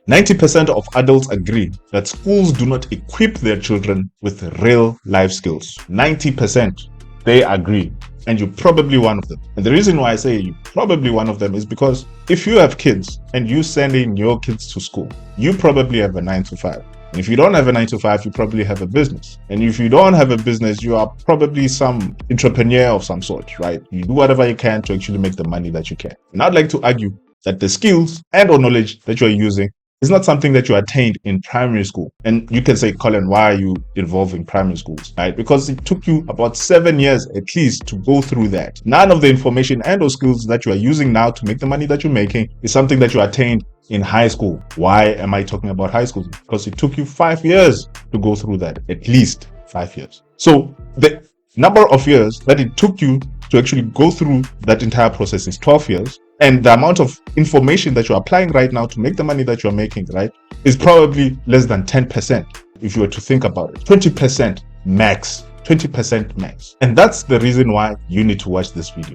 90% of adults agree that schools do not equip their children with real life skills. 90%, they agree. And you're probably one of them. And the reason why I say you're probably one of them is because if you have kids and you sending your kids to school, you probably have a 9-to-5. And if you don't have a 9-to-5, you probably have a business. And if you don't have a business, you are probably some entrepreneur of some sort, right? You do whatever you can to actually make the money that you can. And I'd like to argue that the skills and or knowledge that you're using is not something that you attained in primary school. And you can say, Colin, why are you involved in primary schools, right? Because it took you about 7 years at least to go through that. None of the information and or skills that you are using now to make the money that you're making is something that you attained in high school. Why am I talking about high school? Because it took you 5 years to go through that, at least 5 years. So the number of years that it took you to actually go through that entire process is 12 years. And the amount of information that you're applying right now to make the money that you're making, right, is probably less than 10% if you were to think about it. 20% max. 20% max. And that's the reason why you need to watch this video.